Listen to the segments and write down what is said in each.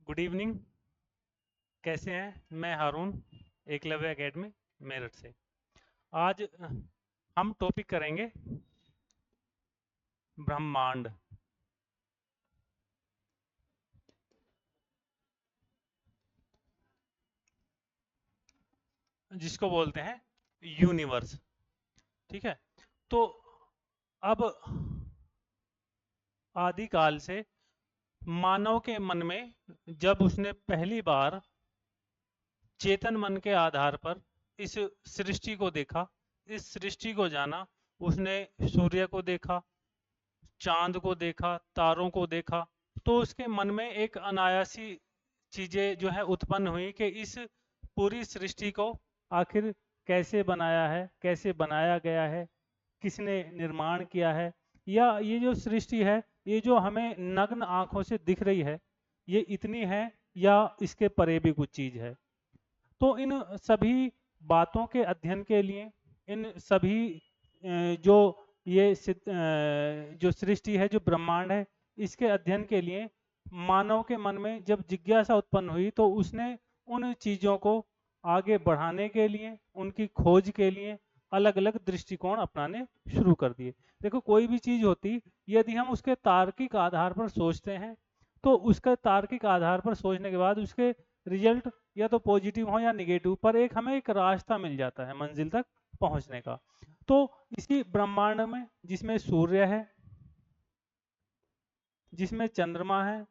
Good evening. कैसे हैं? मैं हारून, एकलव्य एकेडमी मेरठ से। आज हम टॉपिक करेंगे ब्रह्मांड, जिसको बोलते हैं यूनिवर्स। ठीक है। तो अब आदिकाल से मानव के मन में जब उसने पहली बार चेतन मन के आधार पर इस सृष्टि को देखा, इस सृष्टि को जाना, उसने सूर्य को देखा, चांद को देखा, तारों को देखा, तो उसके मन में एक अनायासी चीजें जो है उत्पन्न हुई कि इस पूरी सृष्टि को आखिर कैसे बनाया है, कैसे बनाया गया है, किसने निर्माण किया है, या ये जो सृष्टि है, ये जो हमें नग्न आंखों से दिख रही है, ये इतनी है या इसके परे भी कुछ चीज है। तो इन सभी बातों के अध्ययन के लिए, इन सभी जो जो सृष्टि है, जो ब्रह्मांड है, इसके अध्ययन के लिए मानव के मन में जब जिज्ञासा उत्पन्न हुई तो उसने उन चीजों को आगे बढ़ाने के लिए, उनकी खोज के लिए अलग अलग दृष्टिकोण अपनाने शुरू कर दिए। देखो, कोई भी चीज होती, यदि हम उसके तार्किक आधार पर सोचते हैं तो उसके तार्किक आधार पर सोचने के बाद उसके रिजल्ट या तो पॉजिटिव हो या निगेटिव, पर एक हमें एक रास्ता मिल जाता है मंजिल तक पहुंचने का। तो इसी ब्रह्मांड में, जिसमें सूर्य है, जिसमें चंद्रमा है,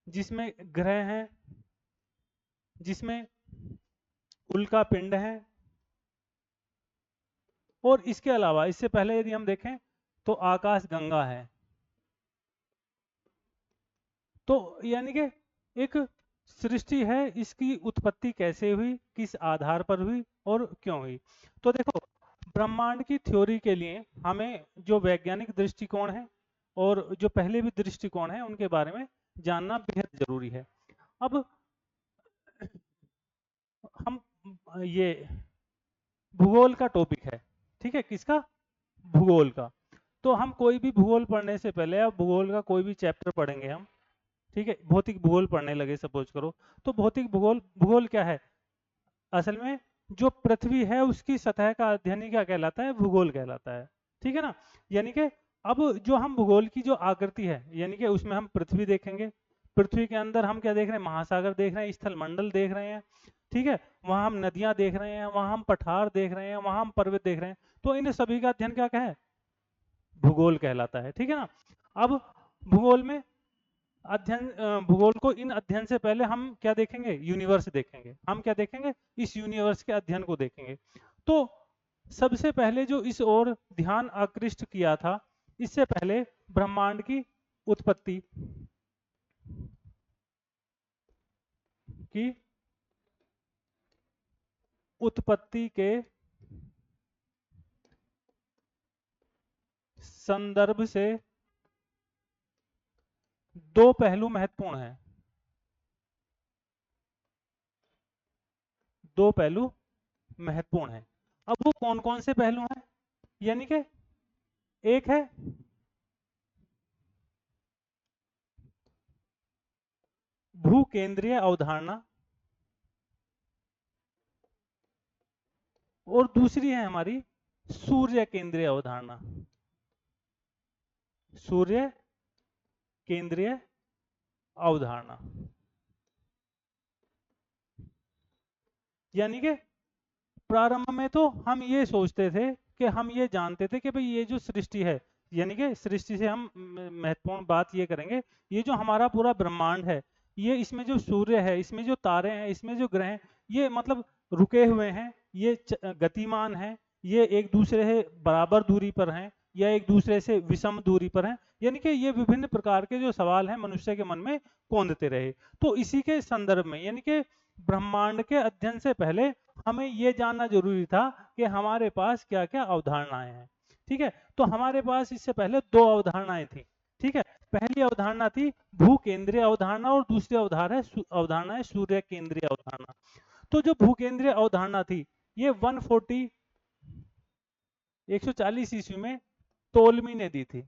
जिसमें ग्रह हैं, जिसमें उल्का पिंड है, और इसके अलावा इससे पहले यदि हम देखें तो आकाश गंगा है। तो यानी कि एक सृष्टि है, इसकी उत्पत्ति कैसे हुई, किस आधार पर हुई और क्यों हुई। तो देखो, ब्रह्मांड की थ्योरी के लिए हमें जो वैज्ञानिक दृष्टिकोण है और जो पहले भी दृष्टिकोण है, उनके बारे में जानना बेहद जरूरी है। अब हम ये भूगोल का टॉपिक है, ठीक है, किसका? भूगोल का। तो हम कोई भी भूगोल पढ़ने से पहले, अब भूगोल का कोई भी चैप्टर पढ़ेंगे हम, ठीक है, भौतिक भूगोल पढ़ने लगे सपोज करो, तो भौतिक भूगोल, भूगोल क्या है असल में? जो पृथ्वी है उसकी सतह का अध्ययन ही क्या कहलाता है? भूगोल कहलाता है। ठीक है ना? यानी कि अब जो हम भूगोल की जो आकृति है, यानी कि उसमें हम पृथ्वी देखेंगे, पृथ्वी के अंदर हम क्या देख रहे हैं? महासागर देख रहे हैं, स्थल मंडल देख रहे हैं, ठीक है, वहां हम नदियां देख रहे हैं, वहां हम पठार देख रहे हैं, वहां हम पर्वत देख रहे हैं। तो इन सभी का अध्ययन क्या है? भूगोल कहलाता है। ठीक है ना? अब भूगोल में अध्ययन, भूगोल को इन अध्ययन से पहले हम क्या देखेंगे? यूनिवर्स देखेंगे। हम क्या देखेंगे? इस यूनिवर्स के अध्ययन को देखेंगे। तो सबसे पहले जो इस ओर ध्यान आकृष्ट किया था, इससे पहले ब्रह्मांड की उत्पत्ति की उत्पत्ति के संदर्भ से दो पहलू महत्वपूर्ण हैं। दो पहलू महत्वपूर्ण हैं। अब वो कौन कौन से पहलू हैं? यानी कि एक है भू केंद्रीय अवधारणा, और दूसरी है हमारी सूर्य केंद्रीय अवधारणा। सूर्य केंद्रीय अवधारणा, यानी कि प्रारंभ में तो हम ये सोचते थे कि हम ये जानते थे कि भाई ये जो सृष्टि है, यानी कि सृष्टि से हम महत्वपूर्ण बात ये करेंगे, ये जो हमारा पूरा ब्रह्मांड है, ये इसमें जो सूर्य है, इसमें जो तारे हैं, इसमें जो ग्रह हैं, ये मतलब रुके हुए हैं, ये गतिमान हैं, ये एक दूसरे से बराबर दूरी पर हैं या एक दूसरे से विषम दूरी पर हैं। यानी कि ये विभिन्न प्रकार के जो सवाल हैं मनुष्य के मन में कौंधते रहे। तो इसी के संदर्भ में, यानी कि ब्रह्मांड के अध्ययन से पहले हमें यह जानना जरूरी था कि हमारे पास क्या क्या अवधारणाएं हैं। ठीक है? तो हमारे पास इससे पहले दो अवधारणाएं थी। ठीक है? पहली अवधारणा थी भू केंद्रीय अवधारणा, और दूसरी अवधारणा है सूर्य केंद्रीय अवधारणा। तो जो भू केंद्रीय अवधारणा थी, ये 140 ईस्वी में टोलमी ने दी थी।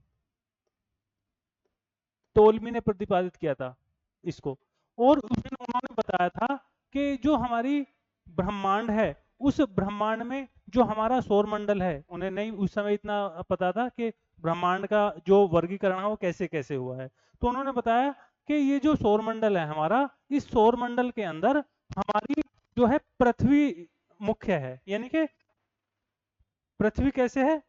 टोलमी ने प्रतिपादित किया था। इसको। और उसमें उन्होंने बताया था कि जो हमारी ब्रह्मांड है, उस ब्रह्मांड में जो हमारा सौर मंडल है, उन्हें नहीं उस समय इतना पता था कि ब्रह्मांड का जो वर्गीकरण है वो कैसे कैसे हुआ है। तो उन्होंने बताया कि ये जो सौर मंडल है हमारा, इस सौर मंडल के अंदर हमारी जो है पृथ्वी मुख्य है। यानी कि पृथ्वी कैसे है,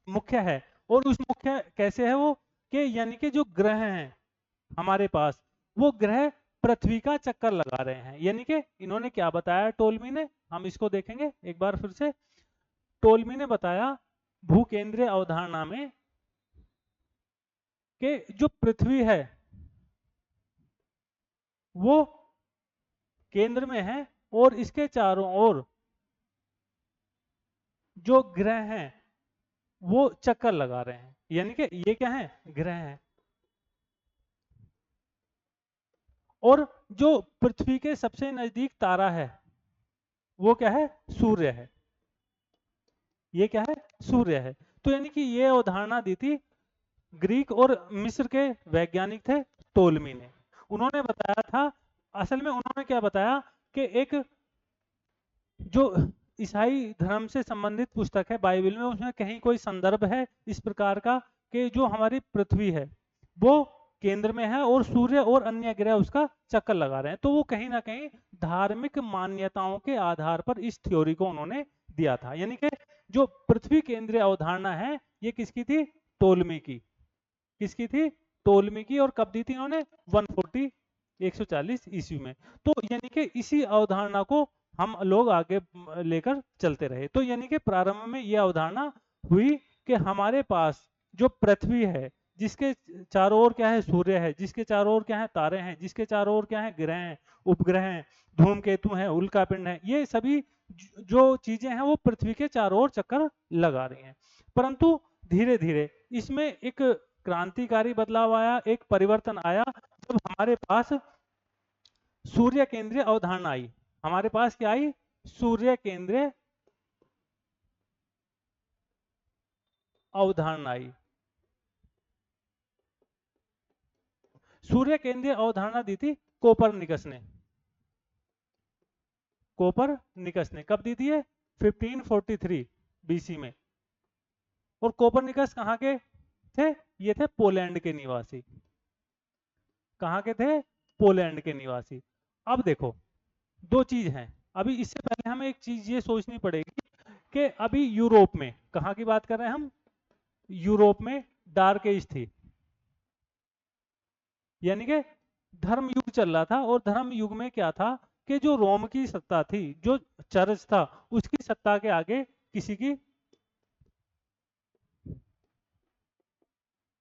मुख्य है। और उस मुख्य कैसे है वो, कि यानी कि जो ग्रह हैं हमारे पास, वो ग्रह पृथ्वी का चक्कर लगा रहे हैं। यानी कि इन्होंने क्या बताया टोलमी ने, हम इसको देखेंगे एक बार फिर से। टोलमी ने बताया भूकेंद्रीय अवधारणा में कि जो पृथ्वी है वो केंद्र में है और इसके चारों ओर जो ग्रह हैं वो चक्कर लगा रहे हैं। यानी कि ये क्या है, ग्रह हैं। और जो पृथ्वी के सबसे नजदीक तारा है वो क्या है, सूर्य है। ये क्या है, सूर्य है। तो यानी कि ये अवधारणा दी थी ग्रीक और मिस्र के वैज्ञानिक थे टोलमी ने। उन्होंने बताया था, असल में उन्होंने क्या बताया कि एक जो ईसाई धर्म से संबंधित पुस्तक है बाइबल में, उसमें कहीं कोई संदर्भ है इस प्रकार का कि जो हमारी पृथ्वी है वो केंद्र में है और सूर्य और अन्य ग्रह उसका चक्कर लगा रहे हैं। तो वो कहीं ना कहीं धार्मिक मान्यताओं के आधार पर इस थ्योरी को उन्होंने दिया था। यानी कि जो पृथ्वी केंद्रीय अवधारणा है ये किसकी थी, टोलमी की। किसकी थी, टोलमी की। और कब दी थी इन्होंने, 140 140 ईस्वी में। तो यानी कि इसी अवधारणा को हम लोग आगे लेकर चलते रहे। तो यानी कि प्रारंभ में यह अवधारणा हुई कि हमारे पास जो पृथ्वी है, जिसके चारों ओर क्या है, सूर्य है, जिसके चारों ओर क्या है, तारे हैं, जिसके चारों ओर क्या है, ग्रह हैं, उपग्रह हैं, धूमकेतु हैं, उल्कापिंड हैं, ये सभी जो चीजें हैं वो पृथ्वी के चारों ओर चक्कर लगा रही हैं। परंतु धीरे धीरे इसमें एक क्रांतिकारी बदलाव आया, एक परिवर्तन आया, जब हमारे पास सूर्य केंद्रीय अवधारणा आई। हमारे पास क्या आई, सूर्य केंद्रीय अवधारणा आई। सूर्य केंद्रीय अवधारणा दी थी कोपरनिकस ने। कोपरनिकस ने कब दी थी, 1543 बीसी में। और कोपरनिकस कहां के थे, ये थे पोलैंड के निवासी। कहां के थे, पोलैंड के निवासी। अब देखो दो चीज हैं, अभी इससे पहले हमें एक चीज ये सोचनी पड़ेगी कि अभी यूरोप में, कहां की बात कर रहे हैं हम, यूरोप में डार्क एज थी। यानी कि धर्म युग चल रहा था। और धर्म युग में क्या था कि जो रोम की सत्ता थी, जो चर्च था, उसकी सत्ता के आगे किसी की,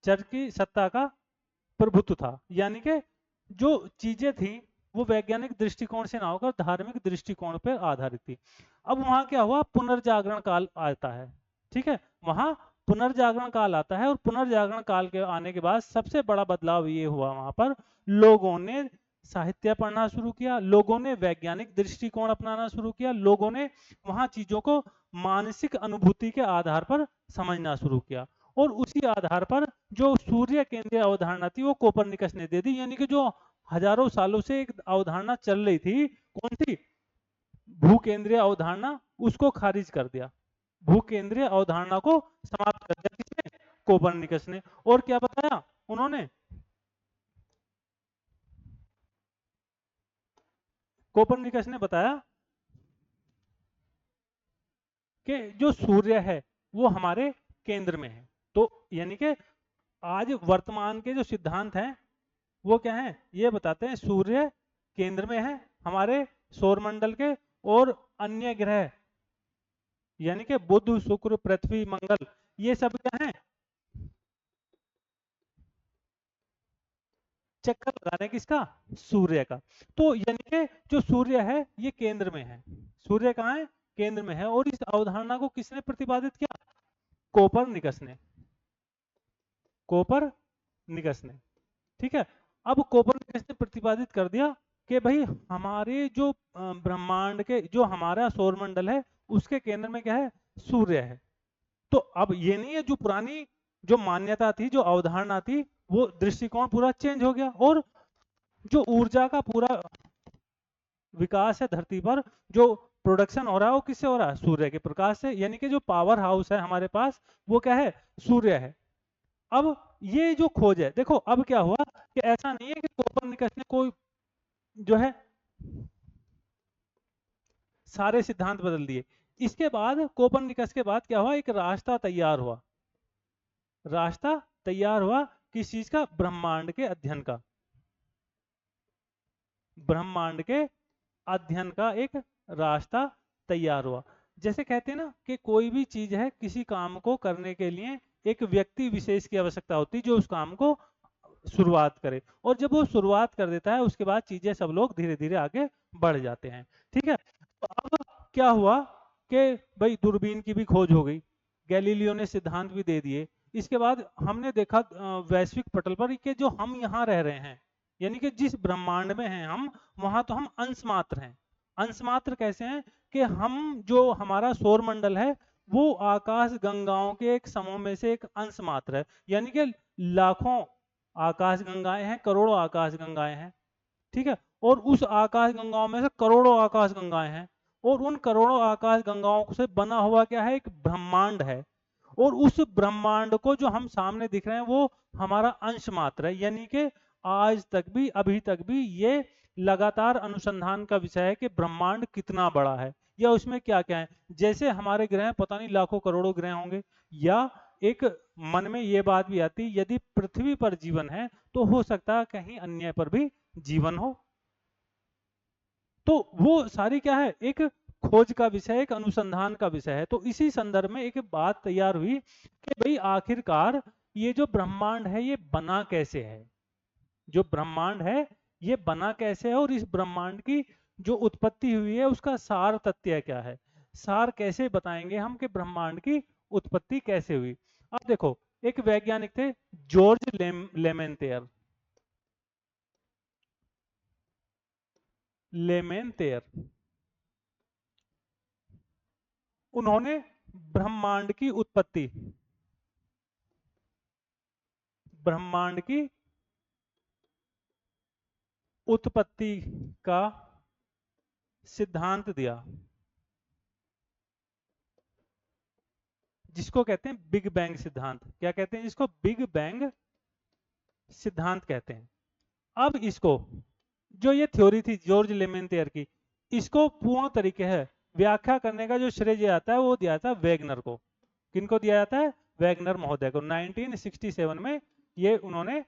चर्च की सत्ता का प्रभुत्व था। यानी कि जो चीजें थी वो वैज्ञानिक दृष्टिकोण से ना होकर धार्मिक दृष्टिकोण पर आधारित थी। अब वहां क्या हुआ, पुनर्जागरण काल आता है। ठीक है, वहां पुनर्जागरण काल आता है। और पुनर्जागरण काल के आने के बाद सबसे बड़ा बदलाव ये हुआ, वहां पर लोगों ने साहित्य पढ़ना शुरू किया, लोगों ने वैज्ञानिक दृष्टिकोण अपनाना शुरू किया, लोगों ने वहां चीजों को मानसिक अनुभूति के आधार पर समझना शुरू किया। और उसी आधार पर जो सूर्य केंद्रीय अवधारणा थी वो कोपरनिकस ने दे दी। यानी कि जो हजारों सालों से एक अवधारणा चल रही थी, कौन सी, भू केंद्रीय अवधारणा, उसको खारिज कर दिया। भू केंद्रीय अवधारणा को समाप्त कर दिया किसने, कोपरनिकस ने। और क्या बताया उन्होंने, कोपरनिकस ने बताया कि जो सूर्य है वो हमारे केंद्र में है। तो यानी कि आज वर्तमान के जो सिद्धांत हैं वो क्या है, ये बताते हैं सूर्य केंद्र में है हमारे सौर मंडल के, और अन्य ग्रह यानी कि बुध, शुक्र, पृथ्वी, मंगल, ये सब क्या है, चक्कर लगा रहे हैं किसका, सूर्य का। तो यानी कि जो सूर्य है ये केंद्र में है। सूर्य कहाँ है, केंद्र में है। और इस अवधारणा को किसने प्रतिपादित किया, कोपरनिकस ने। कोपरनिकस ने, ठीक है। अब कोपरनिकस ने प्रतिपादित कर दिया कि भाई हमारे जो ब्रह्मांड के, जो हमारा सौर मंडल है उसके केंद्र में क्या है, सूर्य है। तो अब ये नहीं है, जो पुरानी जो मान्यता थी, जो अवधारणा थी, वो दृष्टिकोण पूरा चेंज हो गया। और जो ऊर्जा का पूरा विकास है धरती पर, जो प्रोडक्शन हो रहा है वो किससे हो रहा है? सूर्य के प्रकाश से। यानी कि जो पावर हाउस है हमारे पास वो क्या है? सूर्य है। अब ये जो खोज है, देखो अब क्या हुआ कि ऐसा नहीं है कि कोपरनिकस ने कोई जो है सारे सिद्धांत बदल दिए। इसके बाद कोपरनिकस के बाद क्या हुआ? एक रास्ता तैयार हुआ। रास्ता तैयार हुआ किस चीज का? ब्रह्मांड के अध्ययन का। ब्रह्मांड के अध्ययन का एक रास्ता तैयार हुआ। जैसे कहते हैं ना कि कोई भी चीज है, किसी काम को करने के लिए एक व्यक्ति विशेष की आवश्यकता होती है जो उस काम को शुरुआत करे, और जब वो शुरुआत कर देता है उसके बाद चीजें सब लोग धीरे धीरे आगे बढ़ जाते हैं। ठीक है, तो अब क्या हुआ कि भाई दूरबीन की भी खोज हो गई, गैलीलियो ने सिद्धांत भी दे दिए। इसके बाद हमने देखा वैश्विक पटल पर कि जो हम यहाँ रह रहे हैं, यानी कि जिस ब्रह्मांड में हैं हम, वहां तो हम अंश मात्र हैं। अंश मात्र कैसे हैं? कि हम जो हमारा सौर मंडल है वो आकाश गंगाओं के एक समूह में से एक अंश मात्र है। यानी कि लाखों आकाश गंगाएं हैं, करोड़ों आकाश गंगाएं हैं। ठीक है, और उस आकाश गंगाओं में से करोड़ों आकाश गंगाएं हैं, और उन करोड़ों आकाश गंगाओं से बना हुआ क्या है? एक ब्रह्मांड है। और उस ब्रह्मांड को जो हम सामने दिख रहे हैं वो हमारा अंश मात्र है। यानी कि आज तक भी, अभी तक भी ये लगातार अनुसंधान का विषय है कि ब्रह्मांड कितना बड़ा है या उसमें क्या क्या है। जैसे हमारे ग्रह पता नहीं लाखों करोड़ों ग्रह होंगे, या एक मन में ये बात भी आती, यदि पृथ्वी पर जीवन है तो हो सकता है कहीं अन्य पर भी जीवन हो। तो वो सारी क्या है? एक खोज का विषय, एक अनुसंधान का विषय है। तो इसी संदर्भ में एक बात तैयार हुई कि भाई आखिरकार ये जो ब्रह्मांड है ये बना कैसे है? जो ब्रह्मांड है ये बना कैसे है, और इस ब्रह्मांड की जो उत्पत्ति हुई है उसका सार तथ्य क्या है? सार कैसे बताएंगे हम कि ब्रह्मांड की उत्पत्ति कैसे हुई? अब देखो, एक वैज्ञानिक थे जॉर्ज लेमेंतेयर। लेमेंतेयर, उन्होंने ब्रह्मांड की उत्पत्ति, ब्रह्मांड की उत्पत्ति का सिद्धांत दिया, जिसको कहते हैं बिग बैंग सिद्धांत। क्या कहते हैं जिसको? बिग बैंग सिद्धांत कहते हैं। अब इसको, जो ये थ्योरी थी जॉर्ज लेमेंतेयर की, इसको पूर्ण तरीके है व्याख्या करने का जो श्रेय दिया जाता है वो दिया जाता है वेगनर को। किनको दिया जाता है? वेगनर महोदय को। 1967 में ये उन्होंने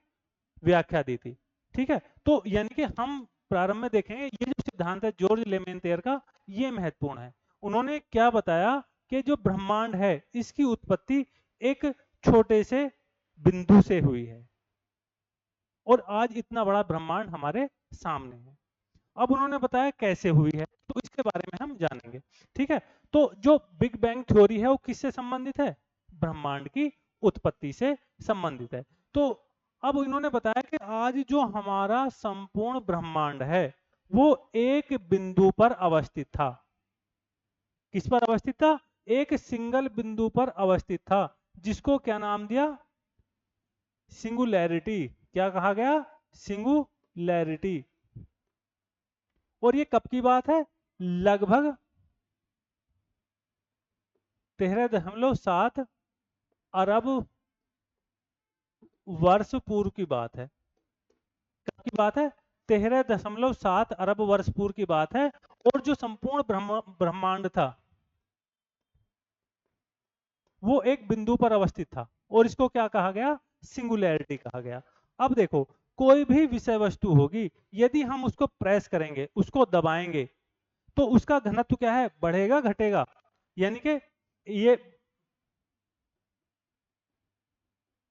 व्याख्या दी थी। ठीक है, तो यानी कि हम प्रारंभ में देखेंगे ये जो सिद्धांत है जॉर्ज लेमेंतेयर का, ये महत्वपूर्ण है। उन्होंने क्या बताया कि जो ब्रह्मांड है इसकी उत्पत्ति एक छोटे से बिंदु से हुई है, और आज इतना बड़ा ब्रह्मांड हमारे सामने है। अब उन्होंने बताया कैसे हुई है, तो इसके बारे में हम जानेंगे। ठीक है, तो जो बिग बैंग थ्योरी है वो किससे संबंधित है? ब्रह्मांड की उत्पत्ति से संबंधित है। तो अब इन्होंने बताया कि आज जो हमारा संपूर्ण ब्रह्मांड है वो एक बिंदु पर अवस्थित था। किस पर अवस्थित था? एक सिंगल बिंदु पर अवस्थित था, जिसको क्या नाम दिया? सिंगुलैरिटी। क्या कहा गया? सिंगुलैरिटी। और ये कब की बात है? लगभग 13.7 अरब वर्ष पूर्व की बात है। कब की बात है? 13.7 अरब वर्ष पूर्व की बात है। और जो संपूर्ण ब्रह्मांड था वो एक बिंदु पर अवस्थित था, और इसको क्या कहा गया? सिंगुलैरिटी कहा गया। अब देखो, कोई भी विषय वस्तु होगी, यदि हम उसको प्रेस करेंगे, उसको दबाएंगे, तो उसका घनत्व क्या है? बढ़ेगा घटेगा? यानी कि ये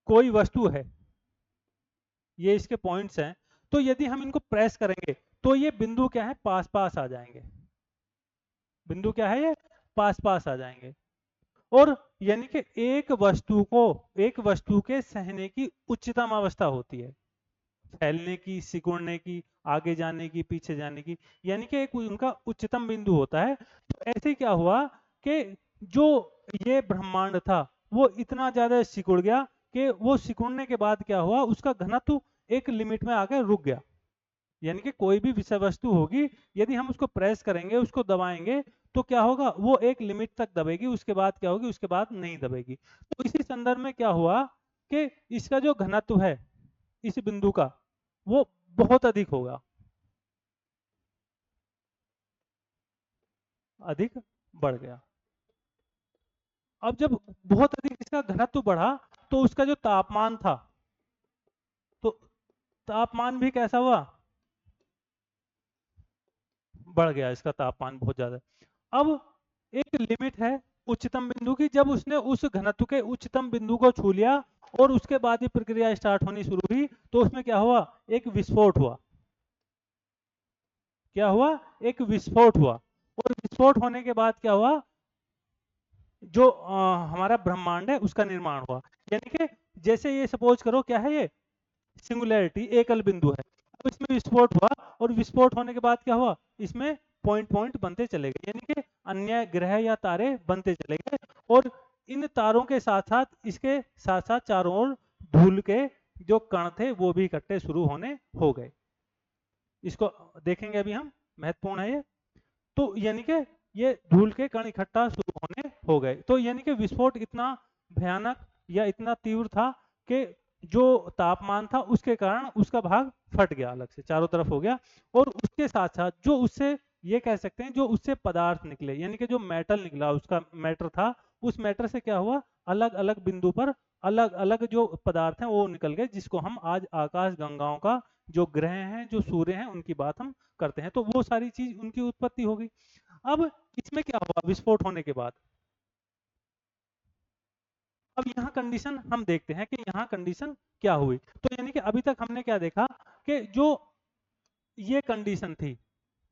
कोई वस्तु है, ये इसके पॉइंट्स हैं, तो यदि हम इनको प्रेस करेंगे तो ये बिंदु क्या है? पास पास आ जाएंगे। बिंदु क्या है? ये पास पास आ जाएंगे। और यानी कि एक वस्तु को, एक वस्तु के सहने की उच्चतम अवस्था होती है, फैलने की, सिकुड़ने की, आगे जाने की, पीछे जाने की, यानी कि एक उनका उच्चतम बिंदु होता है। तो ऐसे क्या हुआ कि जो ये ब्रह्मांड था वो इतना ज्यादा सिकुड़ गया कि वो सिकुड़ने के बाद क्या हुआ, उसका घनत्व एक लिमिट में आकर रुक गया। यानी कि कोई भी विषय वस्तु होगी, यदि हम उसको प्रेस करेंगे, उसको दबाएंगे, तो क्या होगा, वो एक लिमिट तक दबेगी, उसके बाद क्या होगी, उसके बाद नहीं दबेगी। तो इसी संदर्भ में क्या हुआ कि इसका जो घनत्व है इस बिंदु का, वो बहुत अधिक होगा, अधिक बढ़ गया। अब जब बहुत अधिक इसका घनत्व बढ़ा, तो उसका जो तापमान था, तो तापमान भी कैसा हुआ, बढ़ गया, इसका तापमान बहुत ज्यादा। अब एक लिमिट है उच्चतम बिंदु की, जब उसने उस घनत्व के उच्चतम बिंदु को छू लिया और उसके बाद ही प्रक्रिया स्टार्ट होनी शुरू हुई, तो उसमें क्या हुआ, एक विस्फोट हुआ। क्या हुआ, एक विस्फोट हुआ। और विस्फोट होने के बाद क्या हुआ, जो हमारा ब्रह्मांड है उसका निर्माण हुआ। यानी कि जैसे ये सपोज करो, क्या है ये, सिंगुलैरिटी, एकल बिंदु है। अब इसमें विस्फोट हुआ, और विस्फोट होने के बाद क्या हुआ, इसमें पॉइंट पॉइंट बनते चले गए, यानी कि अन्य ग्रह या तारे बनते चले गए। और इन तारों के साथ साथ, इसके साथ साथ चारों ओर धूल के जो कण थे वो भी इकट्ठे शुरू होने हो गए। इसको देखेंगे अभी हम, महत्वपूर्ण है ये। तो यानी कि ये धूल के कण इकट्ठा शुरू होने हो गए। तो यानी कि विस्फोट इतना भयानक या इतना तीव्र था कि जो तापमान था उसके कारण उसका भाग फट गया, अलग से चारों तरफ हो गया। और उसके साथ साथ जो उससे, ये कह सकते हैं, जो उससे पदार्थ निकले, यानी कि जो मेटल निकला, उसका मैटर था, उस मैटर से क्या हुआ, अलग अलग बिंदु पर अलग अलग जो पदार्थ हैं वो निकल गए, जिसको हम आज आकाश गंगाओं का, जो ग्रह हैं, जो सूर्य हैं, उनकी बात हम करते हैं। तो वो सारी चीज उनकी उत्पत्ति हो गई। अब इसमें क्या हुआ विस्फोट होने के बाद, अब यहाँ कंडीशन हम देखते हैं कि यहाँ कंडीशन क्या हुई। तो यानी कि अभी तक हमने क्या देखा कि जो ये कंडीशन थी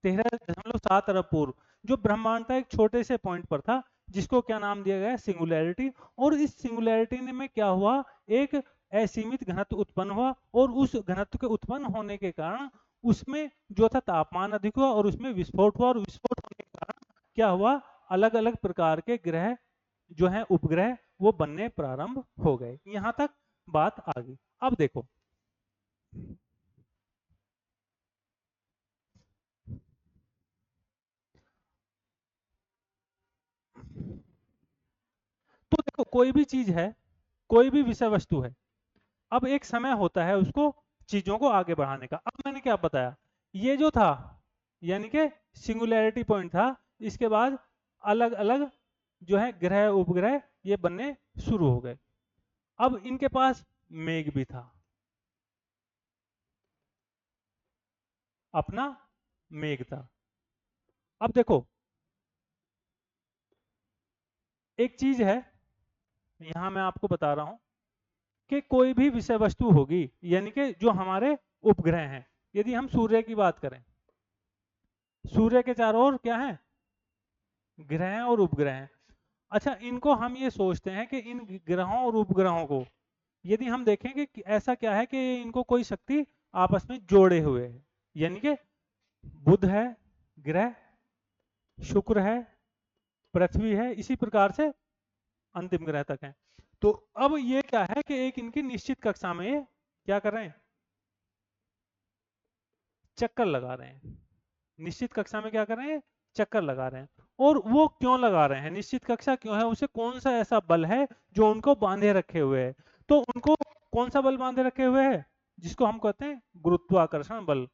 13.7 अरब पूर्व, जो ब्रह्मांड था एक छोटे से पॉइंट पर था, जिसको क्या नाम दिया गया, सिंगुलैरिटी। और इस सिंगुलैरिटी में क्या हुआ, एक असीमित घनत्व उत्पन्न हुआ, और उस घनत्व के उत्पन्न होने के कारण उसमें जो था तापमान अधिक हुआ, और उसमें विस्फोट हुआ। और विस्फोट होने के कारण क्या हुआ, अलग अलग प्रकार के ग्रह जो है, उपग्रह, वो बनने प्रारंभ हो गए। यहां तक बात आ गई। अब देखो, तो देखो, कोई भी चीज है, कोई भी विषय वस्तु है, अब एक समय होता है उसको, चीजों को आगे बढ़ाने का। अब मैंने क्या बताया, ये जो था, यानी कि सिंगुलैरिटी पॉइंट था, इसके बाद अलग अलग जो है ग्रह उपग्रह ये बनने शुरू हो गए। अब इनके पास मेघ भी था, अपना मेघ था। अब देखो, एक चीज है, यहां मैं आपको बता रहा हूं कि कोई भी विषय वस्तु होगी, यानी कि जो हमारे उपग्रह हैं, यदि हम सूर्य की बात करें, सूर्य के चारों ओर क्या है, ग्रह हैं और उपग्रह हैं। अच्छा, इनको हम ये सोचते हैं कि इन ग्रहों और उपग्रहों को यदि हम देखेंगे कि ऐसा क्या है कि इनको कोई शक्ति आपस में जोड़े हुए है, यानी कि बुध है ग्रह, शुक्र है, पृथ्वी है, इसी प्रकार से अंतिम ग्रह तक है। तो अब ये क्या है कि एक इनकी निश्चित कक्षा में ये क्या कर रहे हैं, चक्कर लगा रहे हैं। निश्चित कक्षा में क्या कर रहे हैं, चक्कर लगा रहे हैं। और वो क्यों लगा रहे हैं, निश्चित कक्षा क्यों है, उसे कौन सा ऐसा बल है जो उनको बांधे रखे हुए है। तो उनको कौन सा बल बांधे रखे हुए है, जिसको हम कहते हैं गुरुत्वाकर्षण बल।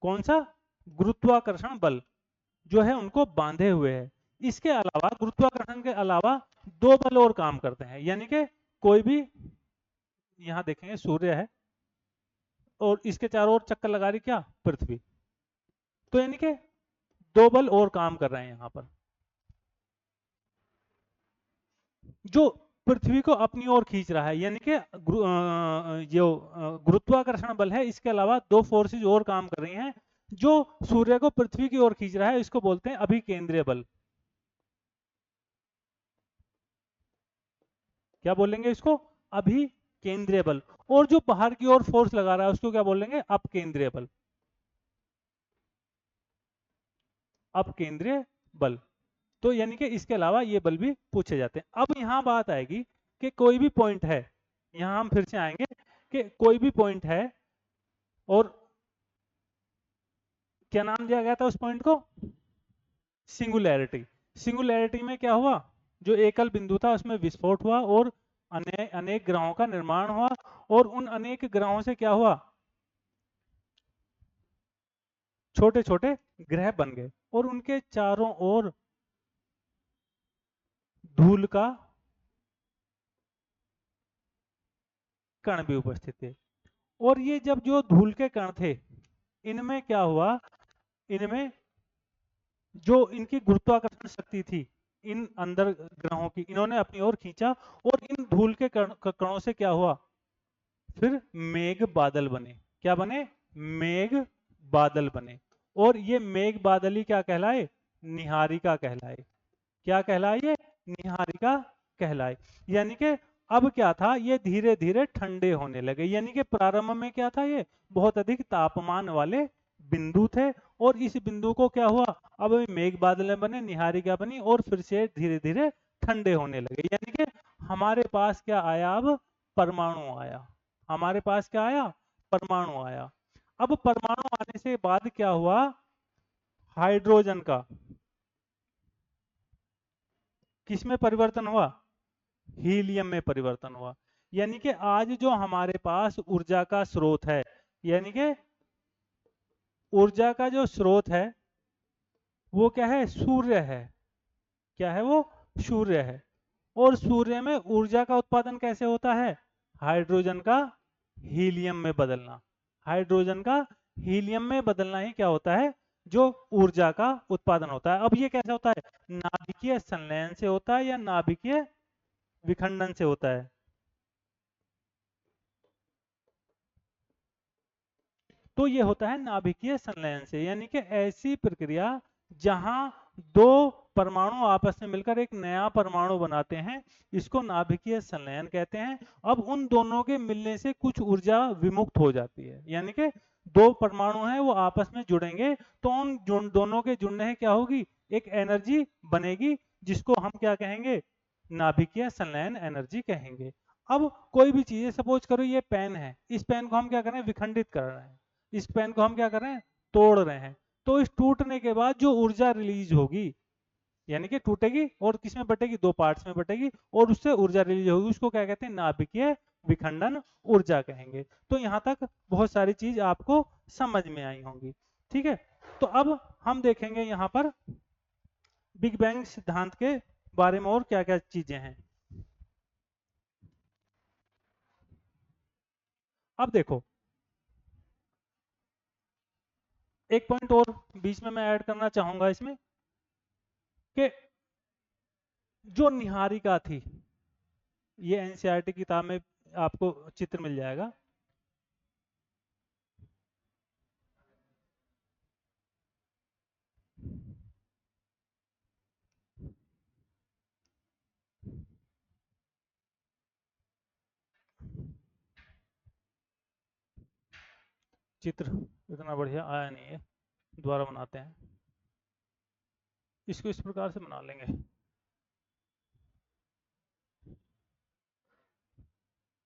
कौन सा, गुरुत्वाकर्षण बल जो है उनको बांधे हुए है। इसके अलावा, गुरुत्वाकर्षण के अलावा दो बल और काम करते हैं, यानी कि कोई भी, यहां देखेंगे सूर्य है और इसके चारों ओर चक्कर लगा रही क्या, पृथ्वी। तो यानी कि दो बल और काम कर रहे हैं यहां पर, जो पृथ्वी को अपनी ओर खींच रहा है। यानी कि जो गुरुत्वाकर्षण बल है, इसके अलावा दो फोर्सेज और काम कर रही हैं, जो सूर्य को पृथ्वी की ओर खींच रहा है। इसको बोलते हैं अभिकेंद्रीय बल। क्या बोलेंगे इसको, अभिकेंद्रीय बल। और जो बाहर की ओर फोर्स लगा रहा है उसको क्या बोलेंगे, अपकेंद्रीय बल। अपकेंद्रीय बल। तो यानी कि इसके अलावा ये बल भी पूछे जाते हैं। अब यहाँ बात आएगी कि कोई भी पॉइंट है, यहाँ हम फिर से आएंगे कि कोई भी पॉइंट है और क्या नाम दिया गया था उस पॉइंट को? सिंगुलैरिटी। सिंगुलैरिटी में क्या हुआ, जो एकल बिंदु था उसमें विस्फोट हुआ और अनेक ग्रहों का निर्माण हुआ, और उन अनेक ग्रहों से क्या हुआ, छोटे छोटे ग्रह बन गए, और उनके चारों ओर धूल का कण भी उपस्थित थे। और ये जब जो धूल के कण थे, इनमें क्या हुआ, इनमें जो इनकी गुरुत्वाकर्षण शक्ति थी इन अंदर ग्रहों की, इन्होंने अपनी ओर खींचा, और इन धूल के कणों से क्या हुआ, फिर मेघ बादल बने। क्या बने? मेघ बादल बने। और ये मेघ बादल ही क्या कहलाए? निहारिका कहलाए। क्या कहलाए? ये निहारिका कहलाए। यानी कि अब क्या था, ये धीरे धीरे ठंडे होने लगे। यानी कि प्रारंभ में क्या था, ये बहुत अधिक तापमान वाले बिंदु थे, और इस बिंदु को क्या हुआ, अब मेघ बादल बने, निहारिका बनी, और फिर से धीरे धीरे ठंडे होने लगे। यानी कि हमारे पास क्या आया, अब परमाणु आया। हमारे पास क्या आया? परमाणु आया। अब परमाणु आने से बाद क्या हुआ, हाइड्रोजन का किसमें परिवर्तन हुआ? हीलियम में परिवर्तन हुआ। यानी कि आज जो हमारे पास ऊर्जा का स्रोत है, यानी कि ऊर्जा का जो स्रोत है वो क्या है? सूर्य है। क्या है वो? सूर्य है। और सूर्य में ऊर्जा का उत्पादन कैसे होता है? हाइड्रोजन का हीलियम में बदलना। हाइड्रोजन का हीलियम में बदलना ही क्या होता है, जो ऊर्जा का उत्पादन होता है। अब ये कैसे होता है? नाभिकीय संलयन से होता है या नाभिकीय विखंडन से होता है? तो ये होता है नाभिकीय संलयन से। यानी कि ऐसी प्रक्रिया जहां दो परमाणु आपस में मिलकर एक नया परमाणु बनाते हैं, इसको नाभिकीय संलयन कहते हैं। अब उन दोनों के मिलने से कुछ ऊर्जा विमुक्त हो जाती है। यानी कि दो परमाणु हैं वो आपस में जुड़ेंगे, तो उन दोनों के जुड़ने से क्या होगी, एक एनर्जी बनेगी, जिसको हम क्या कहेंगे? नाभिकीय संलयन एनर्जी कहेंगे। अब कोई भी चीज, सपोज करो ये पेन है, इस पेन को हम क्या कर रहे हैं? विखंडित कर रहे हैं। इस पेन को हम क्या कर रहे हैं? तोड़ रहे हैं। तो इस टूटने के बाद जो ऊर्जा रिलीज होगी, यानी कि टूटेगी और किसमें बटेगी? दो पार्ट्स में बटेगी, और उससे ऊर्जा रिलीज होगी, उसको क्या कहते हैं? नाभिकीय विखंडन ऊर्जा कहेंगे। तो यहां तक बहुत सारी चीज आपको समझ में आई होंगी। ठीक है, तो अब हम देखेंगे यहां पर बिग बैंग सिद्धांत के बारे में और क्या क्या चीजें हैं। अब देखो, एक पॉइंट और बीच में मैं ऐड करना चाहूंगा इसमें, कि जो निहारिका थी, ये एनसीईआरटी किताब में आपको चित्र मिल जाएगा। चित्र इतना बढ़िया आया नहीं है, दोबारा बनाते हैं। इसको इस प्रकार से बना लेंगे।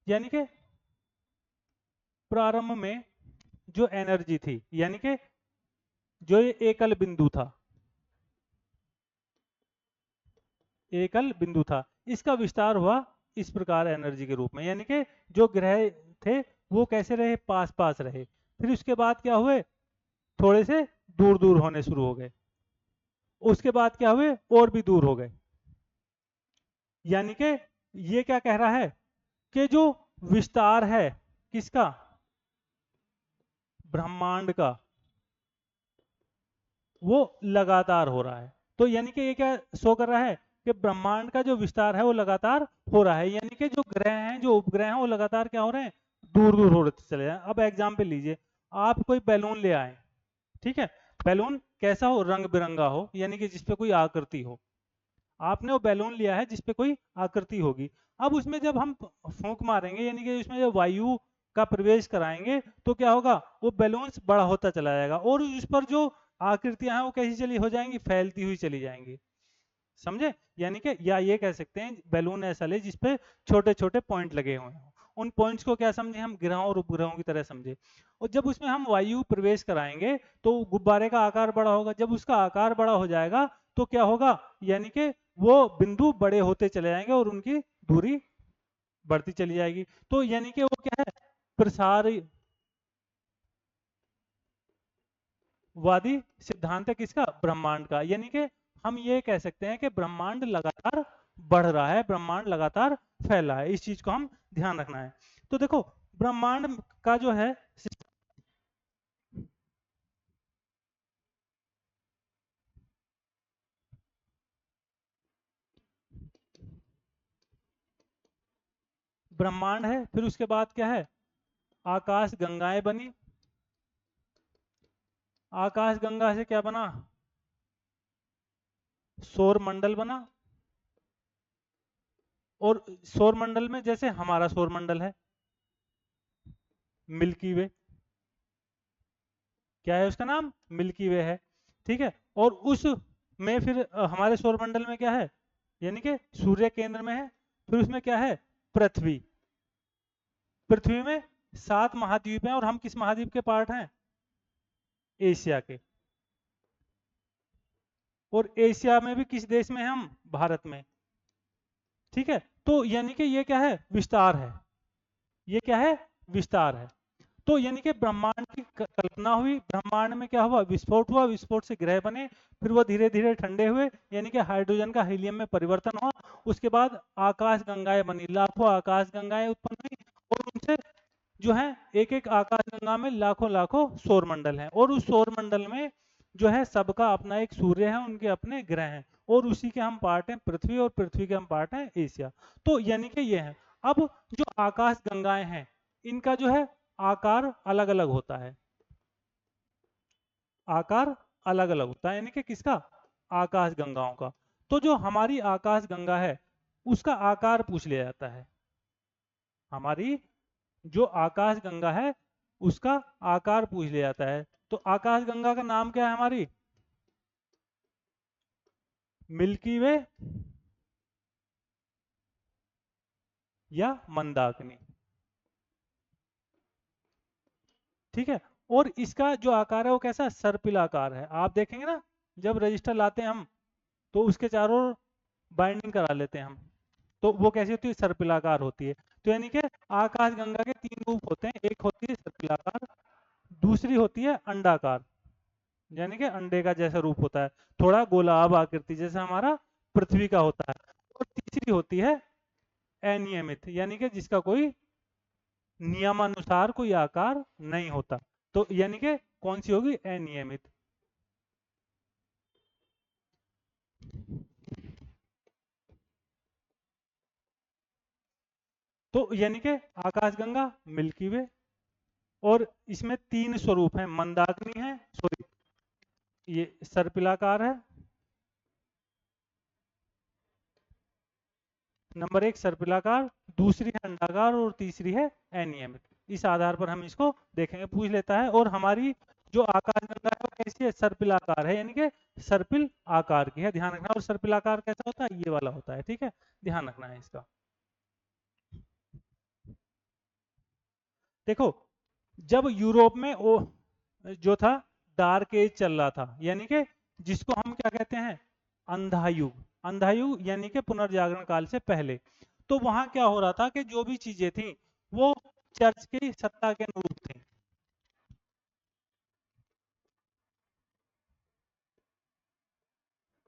यानी कि प्रारंभ में जो एनर्जी थी, यानी कि जो ये एकल बिंदु था, एकल बिंदु था, इसका विस्तार हुआ इस प्रकार एनर्जी के रूप में। यानी कि जो ग्रह थे वो कैसे रहे? पास पास रहे। फिर उसके बाद क्या हुए? थोड़े से दूर दूर होने शुरू हो गए। उसके बाद क्या हुए? और भी दूर हो गए। यानी कि ये क्या कह रहा है, कि जो विस्तार है किसका? ब्रह्मांड का, वो लगातार हो रहा है। तो यानी कि ये क्या शो कर रहा है, कि ब्रह्मांड का जो विस्तार है वो लगातार हो रहा है। यानी कि जो ग्रह हैं, जो उपग्रह हैं, वो लगातार क्या हो रहे हैं? दूर दूर हो रहे चले जाए। अब एग्जाम्पल लीजिए, आप कोई बैलून ले आए, ठीक है, बैलून कैसा हो? रंग बिरंगा हो, यानी कि जिसपे कोई आकृति हो। आपने वो बैलून लिया है जिसपे कोई आकृति होगी। अब उसमें जब हम फूंक मारेंगे, यानी कि उसमें जब वायु का प्रवेश कराएंगे, तो क्या होगा? वो बैलून बड़ा होता चला जाएगा, और उस पर जो आकृतियां हैं वो कैसी चली हो जाएंगी? फैलती हुई चली जाएंगी। समझे? यानी कि या ये कह सकते हैं बैलून ऐसा ले जिसपे छोटे छोटे पॉइंट लगे हुए हैं, उन पॉइंट्स को क्या समझे हम, ग्रहों और उपग्रहों की तरह समझे। और जब उसमें हम वायु प्रवेश कराएंगे तो गुब्बारे का आकार बड़ा होगा, जब उसका आकार बड़ा हो जाएगा तो क्या होगा, यानी कि वो बिंदु बड़े होते चले जाएंगे और उनकी दूरी बढ़ती चली जाएगी। तो यानी कि वो क्या है, प्रसार वादी सिद्धांत है किसका, ब्रह्मांड का। यानी कि हम ये कह सकते हैं कि ब्रह्मांड लगातार बढ़ रहा है, ब्रह्मांड लगातार फैला है, इस चीज को हम ध्यान रखना है। तो देखो ब्रह्मांड का जो है ब्रह्मांड है, फिर उसके बाद क्या है, आकाश गंगाएं बनी, आकाश गंगा से क्या बना, सौर मंडल बना। और सौर मंडल में जैसे हमारा सौर मंडल है मिल्की वे, क्या है उसका नाम, मिल्की वे है, ठीक है। और उस में फिर हमारे सौर मंडल में क्या है, यानी कि सूर्य केंद्र में है, फिर उसमें क्या है, पृथ्वी, पृथ्वी में 7 महाद्वीप हैं और हम किस महाद्वीप के पार्ट हैं, एशिया के। और एशिया में भी किस देश में हैं हम, भारत में, ठीक है। तो यानी कि ये क्या है, विस्तार है, ये क्या है, विस्तार है। तो यानी कि ब्रह्मांड की कल्पना हुई, ब्रह्मांड में क्या हुआ, विस्फोट हुआ, विस्फोट से ग्रह बने, फिर वो धीरे धीरे ठंडे हुए, यानी कि हाइड्रोजन का हीलियम में परिवर्तन हुआ, उसके बाद आकाश गंगाएं बनी, लाखों आकाश गंगाएं उत्पन्न हुई, और उनसे जो है एक एक आकाश गंगा में लाखों लाखों सौर मंडल हैं, और उस सौर मंडल में जो है सबका अपना एक सूर्य है, उनके अपने ग्रह हैं, और उसी के हम पार्ट हैं पृथ्वी, और पृथ्वी के हम पार्ट हैं एशिया। तो यानी कि ये है। अब जो आकाश गंगाएं हैं इनका जो है आकार अलग अलग होता है, आकार अलग अलग होता है, यानी कि किसका, आकाश गंगाओं का। तो जो हमारी आकाश गंगा है उसका आकार पूछ लिया जाता है, हमारी जो आकाश गंगा है उसका आकार पूछ लिया जाता है। तो आकाश गंगा का नाम क्या है हमारी, मिल्की वे या मंदाकिनी, ठीक है। और इसका जो आकार है वो कैसा, सर्पिल आकार है। आप देखेंगे ना जब रजिस्टर लाते हैं हम तो उसके चारों ओर बाइंडिंग करा लेते हैं हम, तो वो कैसी होती है, सर्पिलाकार होती है। तो यानी कि आकाश गंगा के 3 रूप होते हैं, एक होती है सर्पिलाकार, दूसरी होती है अंडाकार, यानी कि अंडे का जैसा रूप होता है, थोड़ा गोलाभ आकृति जैसा हमारा पृथ्वी का होता है, और तीसरी होती है अनियमित, यानी कि जिसका कोई नियमानुसार कोई आकार नहीं होता। तो यानी कि कौन सी होगी, अनियमित। तो यानी कि आकाशगंगा, मिल्की वे, और इसमें 3 स्वरूप हैं, मंदाकिनी है, सॉरी ये सर्पिलाकार है, नंबर 1 सर्पिलाकार, दूसरी है अंडाकार, और तीसरी है अनियमित। इस आधार पर हम इसको देखेंगे, पूछ लेता है। और हमारी जो आकाशगंगा है वो कैसी है, सर्पिलाकार है, यानी कि सर्पिल आकार की है, ध्यान रखना। और सर्पिलाकार कैसा होता है, ये वाला होता है, ठीक है, ध्यान रखना है इसका। देखो जब यूरोप में वो जो था डार्क एज चल रहा था, यानी कि जिसको हम क्या कहते हैं, अंधा युग, अंधा युग यानी कि पुनर्जागरण काल से पहले। तो वहां क्या हो रहा था कि जो भी चीजें थी वो चर्च की सत्ता के अनुरूप थी।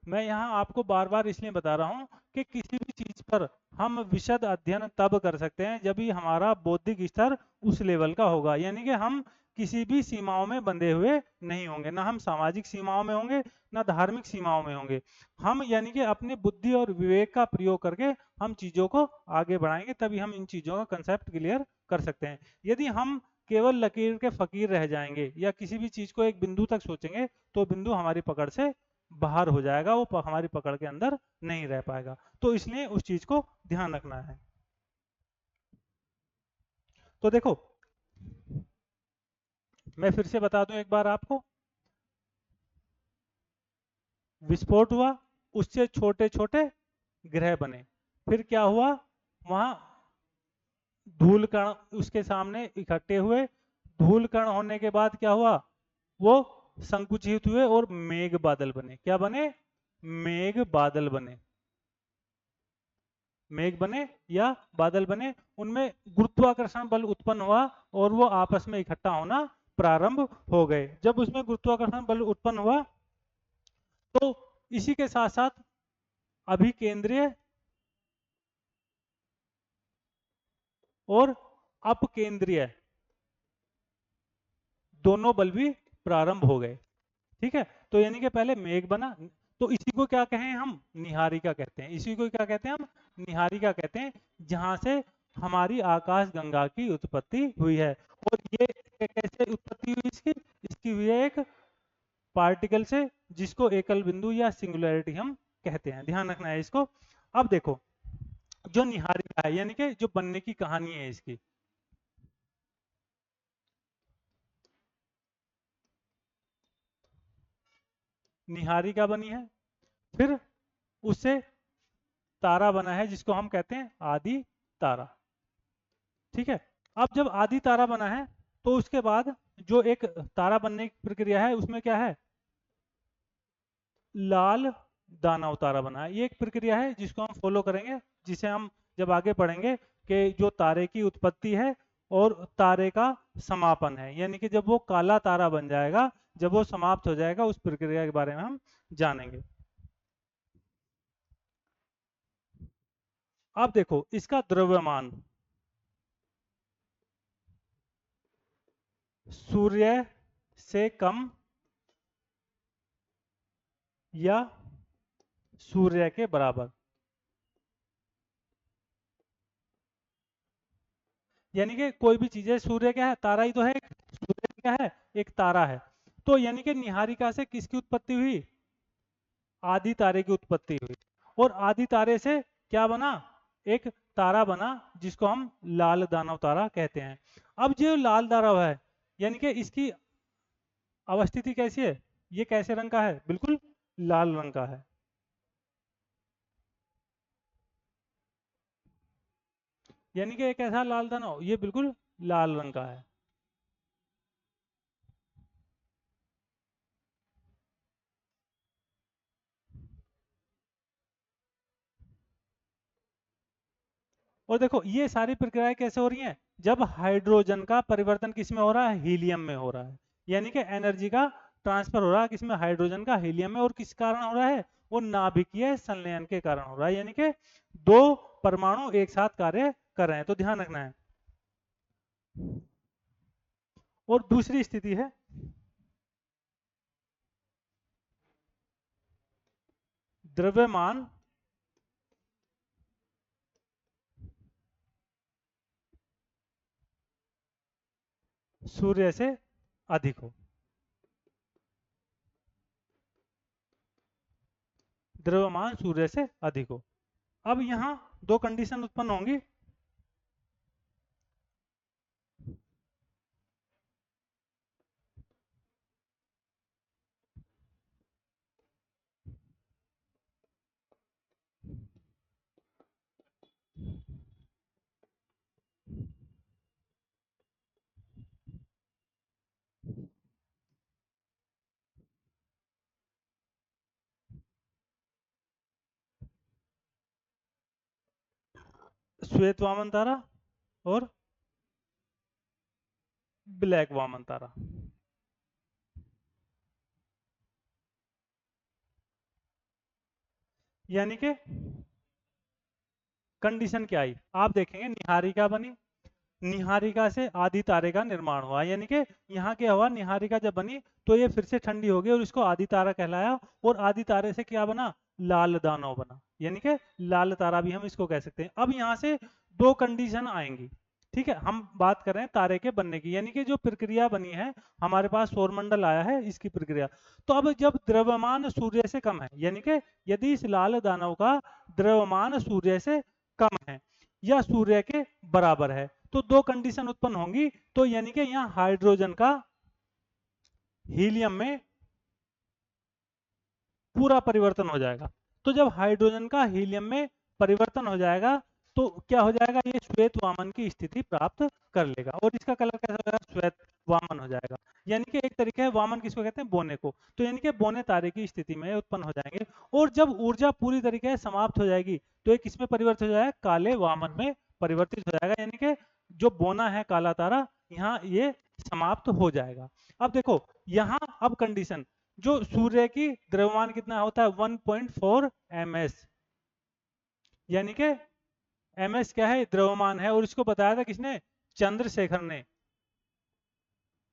मैं यहाँ आपको बार बार इसलिए बता रहा हूँ कि किसी भी चीज पर हम विशद अध्ययन तब कर सकते हैं जब भी हमारा बौद्धिक स्तर उस लेवल का होगा, यानी कि हम किसी भी सीमाओं में बंधे हुए नहीं होंगे, ना हम सामाजिक सीमाओं में होंगे, ना धार्मिक सीमाओं में होंगे। हम यानी कि अपनी बुद्धि और विवेक का प्रयोग करके हम चीजों को आगे बढ़ाएंगे, तभी हम इन चीजों का कंसेप्ट क्लियर कर सकते हैं। यदि हम केवल लकीर के फकीर रह जाएंगे या किसी भी चीज को एक बिंदु तक सोचेंगे तो बिंदु हमारी पकड़ से बाहर हो जाएगा, वो हमारी पकड़ के अंदर नहीं रह पाएगा। तो इसलिए उस चीज को ध्यान रखना है। तो देखो मैं फिर से बता दूं एक बार आपको, विस्फोट हुआ, उससे छोटे छोटे ग्रह बने। फिर क्या हुआ, वहां धूल कण उसके सामने इकट्ठे हुए। धूल कण होने के बाद क्या हुआ, वो संकुचित हुए और मेघ बादल बने। क्या बने, मेघ बादल बने। मेघ बने या बादल बने, उनमें गुरुत्वाकर्षण बल उत्पन्न हुआ और वो आपस में इकट्ठा होना प्रारंभ हो गए। जब उसमें गुरुत्वाकर्षण बल उत्पन्न हुआ तो इसी के साथ साथ अभिकेंद्रीय और अपकेंद्रीय दोनों बल भी प्रारंभ हो गए। ठीक है, तो यानी कि पहले मेघ बना, तो इसी को क्या कहें हम, निहारिका कहते हैं। इसी को क्या कहते हैं हम, निहारिका कहते हैं, जहां से हमारी आकाश गंगा की उत्पत्ति हुई है। और ये कैसे उत्पत्ति हुई इसकी, इसकी हुई है एक पार्टिकल से, जिसको एकल बिंदु या सिंगुलैरिटी हम कहते हैं। ध्यान रखना है इसको। अब देखो, जो निहारिका है यानी कि जो बनने की कहानी है इसकी, निहारिका बनी है, फिर उससे तारा बना है जिसको हम कहते हैं आदि तारा। ठीक है, अब जब आदि तारा बना है तो उसके बाद जो एक तारा बनने की प्रक्रिया है उसमें क्या है, लाल दानव तारा बना है। ये एक प्रक्रिया है जिसको हम फॉलो करेंगे, जिसे हम जब आगे पढ़ेंगे कि जो तारे की उत्पत्ति है और तारे का समापन है, यानी कि जब वो काला तारा बन जाएगा, जब वो समाप्त हो जाएगा, उस प्रक्रिया के बारे में हम जानेंगे। अब देखो इसका द्रव्यमान सूर्य से कम या सूर्य के बराबर। यानी कि कोई भी चीज है, सूर्य क्या है, तारा ही तो है, सूर्य क्या है, एक तारा है। तो यानी कि निहारिका से किसकी उत्पत्ति हुई, आदि तारे की उत्पत्ति हुई। और आदि तारे से क्या बना, एक तारा बना जिसको हम लाल दानव तारा कहते हैं। अब जो लाल दानव है, यानी कि इसकी अवस्थिति कैसी है, ये कैसे रंग का है, बिल्कुल लाल रंग का है। यानी कि एक ऐसा लाल दानव, ये बिल्कुल लाल रंग का है। और देखो ये सारी प्रक्रियाएं कैसे हो रही हैं, जब हाइड्रोजन का परिवर्तन किसमें हो रहा है, हीलियम में हो रहा है। यानी कि एनर्जी का ट्रांसफर हो रहा है किसमें, हाइड्रोजन का हीलियम में। और किस कारण हो रहा है, वो नाभिकीय संलयन के कारण हो रहा है। यानी कि दो परमाणु एक साथ कार्य कर रहे हैं, तो ध्यान रखना है। और दूसरी स्थिति है द्रव्यमान सूर्य से अधिक हो। द्रव्यमान सूर्य से अधिक हो। अब यहां दो कंडीशन उत्पन्न होंगी। श्वेत वामन तारा और ब्लैक वामन तारा। यानी कि कंडीशन क्या आई, आप देखेंगे निहारिका बनी, निहारिका से आदि तारे का निर्माण हुआ। यानी कि यहाँ क्या हुआ, निहारिका जब बनी तो ये फिर से ठंडी हो गई और इसको आदि तारा कहलाया। और आदि तारे से क्या बना, लाल दानव बना। यानी कि लाल तारा भी हम इसको कह सकते हैं। अब यहाँ से दो कंडीशन आएंगी। ठीक है, हम बात कर रहे हैं तारे के बनने की, यानी कि जो प्रक्रिया बनी है, हमारे पास सौरमंडल आया है, इसकी प्रक्रिया। तो अब जब द्रव्यमान सूर्य से कम है, यानी कि यदि इस लाल दानव का द्रव्यमान सूर्य से कम है या सूर्य के बराबर है, तो दो कंडीशन उत्पन्न होंगी। तो यानी कि यहां हाइड्रोजन का हीलियम में पूरा परिवर्तन हो जाएगा। तो जब हाइड्रोजन का हीलियम में परिवर्तन हो जाएगा तो क्या हो जाएगा, ये श्वेत वामन की स्थिति प्राप्त कर लेगा और इसका कलर कैसा हो जाएगा, श्वेत वामन हो जाएगा। यानी कि एक तरीके है, वामन किसको कहते हैं, बोने को। तो यानी कि बोने तारे की स्थिति में उत्पन्न हो जाएंगे और जब ऊर्जा पूरी तरीके से समाप्त हो जाएगी तो ये किसमें परिवर्तित हो जाएगा, काले वामन में परिवर्तित हो जाएगा। यानी कि जो बोना है काला तारा, यहाँ ये समाप्त हो जाएगा। अब देखो यहाँ अब कंडीशन, जो सूर्य की द्रव्यमान कितना होता है 1.4 ms, यानी कि ms क्या है, द्रव्यमान है और इसको बताया था किसने, चंद्रशेखर ने,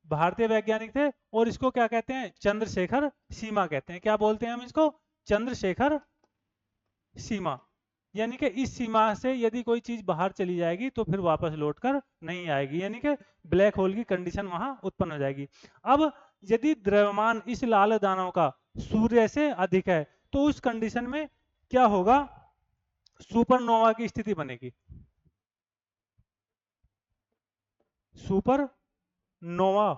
भारतीय वैज्ञानिक थे और इसको क्या कहते हैं, चंद्रशेखर सीमा कहते हैं। क्या बोलते हैं हम इसको, चंद्रशेखर सीमा। यानी कि इस सीमा से यदि कोई चीज बाहर चली जाएगी तो फिर वापस लौटकर नहीं आएगी, यानी कि ब्लैक होल की कंडीशन वहां उत्पन्न हो जाएगी। अब यदि द्रव्यमान इस लाल दानव का सूर्य से अधिक है तो उस कंडीशन में क्या होगा, सुपरनोवा की स्थिति बनेगी, सुपरनोवा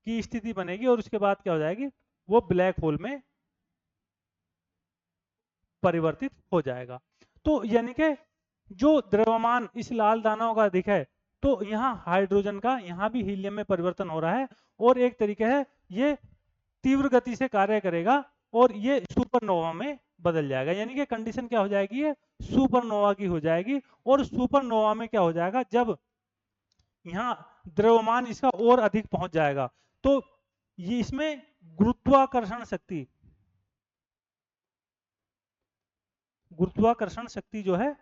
की स्थिति बनेगी और उसके बाद क्या हो जाएगी, वो ब्लैक होल में परिवर्तित हो जाएगा। तो यानी कि जो द्रव्यमान इस लाल दानव का अधिक है तो यहाँ हाइड्रोजन का यहाँ भी हीलियम में परिवर्तन हो रहा है और एक तरीके है ये तीव्र गति से कार्य करेगा और ये सुपरनोवा में बदल जाएगा। यानी कि कंडीशन क्या हो जाएगी, ये सुपरनोवा की हो जाएगी। और सुपरनोवा में क्या हो जाएगा, जब यहाँ द्रव्यमान इसका और अधिक पहुंच जाएगा तो ये इसमें गुरुत्वाकर्षण शक्ति, गुरुत्वाकर्षण शक्ति जो है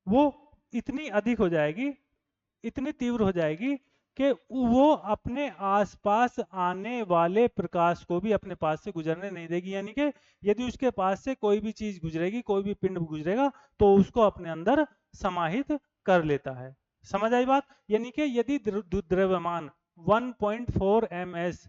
वो इतनी अधिक हो जाएगी, इतनी तीव्र हो जाएगी कि वो अपने आसपास आने वाले प्रकाश को भी अपने पास से गुजरने नहीं देगी। यानी कि यदि उसके पास से कोई भी चीज गुजरेगी, कोई भी पिंड गुजरेगा तो उसको अपने अंदर समाहित कर लेता है। समझ आई बात। यानी कि यदि द्रव्यमान 1.4 ms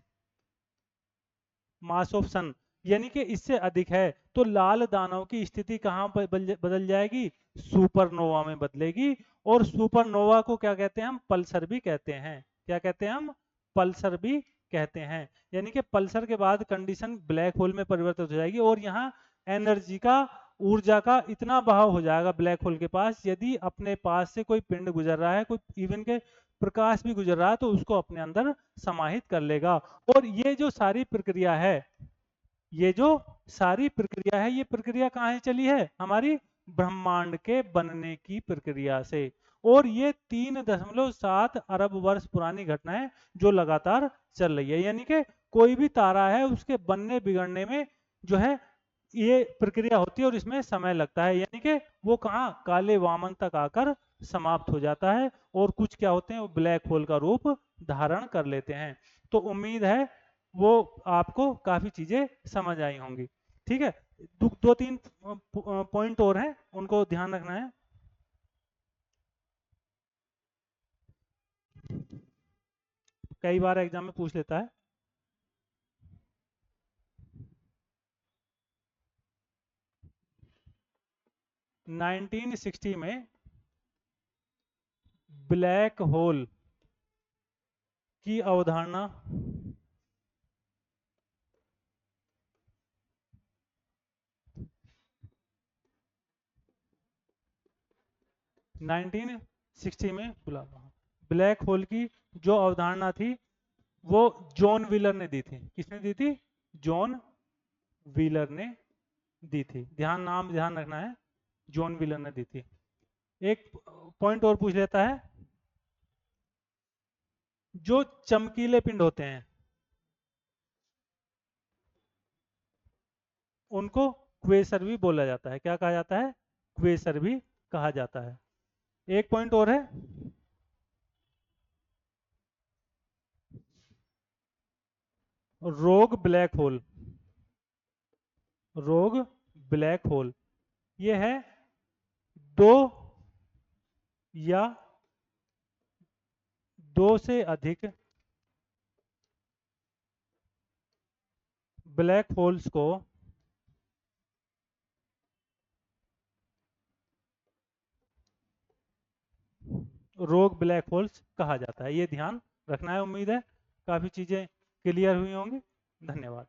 मास ऑफ सन यानी कि इससे अधिक है तो लाल दानव की स्थिति कहां पर बदल जाएगी, सुपरनोवा में बदलेगी। और सुपरनोवा को क्या कहते हैं हम, पल्सर भी कहते हैं। क्या कहते हैं हम, पल्सर भी कहते हैं। यानी कि पल्सर के बाद कंडीशन ब्लैक होल में परिवर्तित हो जाएगी और यहाँ एनर्जी का, ऊर्जा का इतना बहाव हो जाएगा ब्लैक होल के पास, यदि अपने पास से कोई पिंड गुजर रहा है, कोई इवन के प्रकाश भी गुजर रहा है तो उसको अपने अंदर समाहित कर लेगा। और ये जो सारी प्रक्रिया है, ये जो सारी प्रक्रिया है, ये प्रक्रिया कहाँ से चली है, हमारी ब्रह्मांड के बनने की प्रक्रिया से। और ये 3.7 अरब वर्ष पुरानी घटना है जो लगातार चल रही है। यानी कि कोई भी तारा है उसके बनने बिगड़ने में जो है ये प्रक्रिया होती है और इसमें समय लगता है। यानी कि वो कहाँ, काले वामन तक आकर समाप्त हो जाता है और कुछ क्या होते हैं, वो ब्लैक होल का रूप धारण कर लेते हैं। तो उम्मीद है वो आपको काफी चीजें समझ आई होंगी। ठीक है, दो तीन पॉइंट और हैं, उनको ध्यान रखना है। कई बार एग्जाम में पूछ लेता है। 1960 में ब्लैक होल की अवधारणा ब्लैक होल की जो अवधारणा थी वो जॉन व्हीलर ने दी थी। किसने दी थी, जॉन व्हीलर ने दी थी। नाम ध्यान रखना है, जॉन व्हीलर ने दी थी। एक पॉइंट और पूछ लेता है, जो चमकीले पिंड होते हैं उनको क्वेसर भी बोला जाता है। क्या कहा जाता है, क्वेसर भी कहा जाता है। एक पॉइंट और है, रोग ब्लैक होल। रोग ब्लैक होल ये है दो या दो से अधिक ब्लैक होल्स को रोग ब्लैक होल्स कहा जाता है। ये ध्यान रखना है। उम्मीद है काफी चीजें क्लियर हुई होंगी। धन्यवाद।